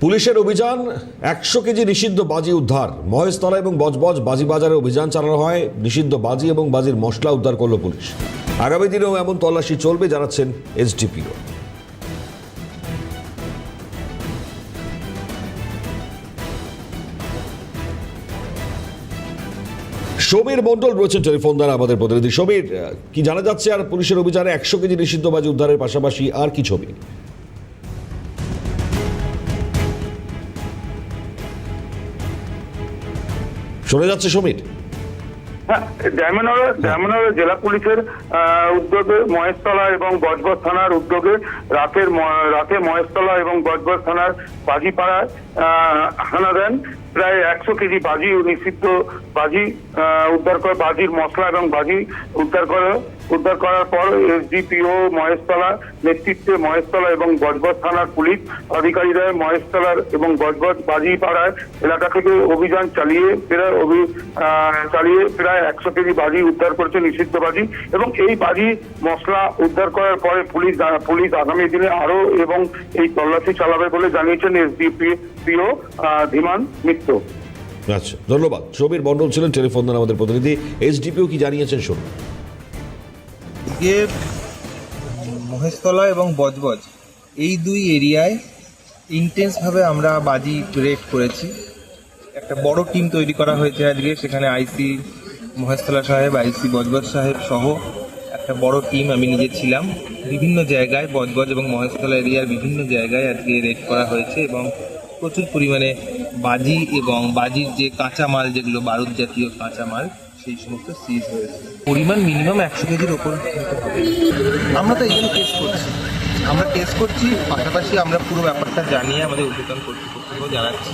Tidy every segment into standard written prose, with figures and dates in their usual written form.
পুলিশের অভিযান 100 কেজি নিষিদ্ধ বাজি উদ্ধার। মহেশতলা এবং বজবজ বাজি বাজারে অভিযান চালানো হয়। নিষিদ্ধ বাজি এবং বাজির মশলা উদ্ধার করল পুলিশ। আগামী দিনেও এমন তল্লাশি চলবে জানাচ্ছেন এসডিপিও। সমীর মণ্ডল রয়েছেন টেলিফোন দ্বারা আমাদের প্রতিনিধি। সমীর, কি জানা যাচ্ছে আর পুলিশের অভিযানে 100 কেজি নিষিদ্ধ বাজি উদ্ধারের পাশাপাশি আর কি ছবি? শোনা যাচ্ছে সমীর? হ্যাঁ, ডায়মন্ড জেলা পুলিশের উদ্যোগে মহেশতলা এবং বজবজ থানার উদ্যোগে রাতে মহেশতলা এবং বজবজ থানার বাজিপাড়ায় হানা দেন। প্রায় 100 কেজি বাজি ও নিষিদ্ধ বাজি উদ্ধার করে, বাজির মশলা এবং বাজি উদ্ধার করার পর এসডিপিও মহেশতলা নেতৃত্বে মহেশতলা এবং বজবজ থানার পুলিশ আধিকারিকরা মহেশতলার এবং বজবজ বাজিপাড়ায় এলাকা থেকে অভিযান চালিয়ে প্রায় 100 কেজি বাজি উদ্ধার করেছে, নিষিদ্ধ বাজি। এবং এই বাজি মশলা উদ্ধার করার পরে পুলিশ আগামী দিনে আরো এবং এই তল্লাশি চালাবে বলে জানিয়েছেন এসডিপিও ধীমান মিত্র। আচ্ছা, ধন্যবাদ। সমীর মণ্ডল ছিলেন টেলিফোন দ্বারা আমাদের প্রতিনিধি। এসডিপিও কি জানিয়েছেন শুনুন। মহেশতলা এবং বজবজ এই দুই এরিয়ায় ইন্টেন্সভাবে আমরা বাজি রেড করেছি। একটা বড় টিম তৈরি করা হয়েছে আজকে, সেখানে আইসি মহেশতলা সাহেব, আইসি বজবজ সাহেব সহ একটা বড় টিম আমি নিজে ছিলাম। বিভিন্ন জায়গায় বজবজ এবং মহেশতলা এরিয়ার বিভিন্ন জায়গায় আজকে রেড করা হয়েছে এবং প্রচুর পরিমাণে বাজি এবং বাজির যে কাঁচামাল, যেগুলো বারুদ জাতীয় কাঁচামাল, সেই সমস্ত সিজ হয়েছে। পরিমাণ মিনিমাম 100 কেজির ওপর হবে। আমরা তো এখানে টেস্ট করছি, পাশাপাশি আমরা পুরো ব্যাপারটা জানিয়ে আমাদের উদ্বোধন কর্তৃপক্ষকেও জানাচ্ছি।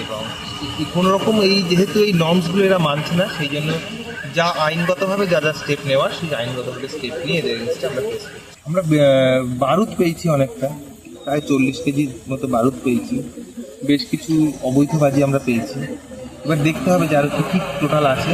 এবং কোনো রকম যেহেতু এই নর্মসগুলো এরা মানছে না, সেই জন্য যা আইনগতভাবে যা স্টেপ নেওয়ার, সেই আইনগতভাবে স্টেপ নিয়ে এদের এগেইনস্টে আমরা টেস্ট করছি। আমরা বারুদ পেয়েছি অনেকটা, প্রায় 40 কেজির মতো বারুদ পেয়েছি। বেশ কিছু অবৈধ বাজি আমরা পেয়েছি। এবার দেখতে হবে যে আরও কী টোটাল আছে।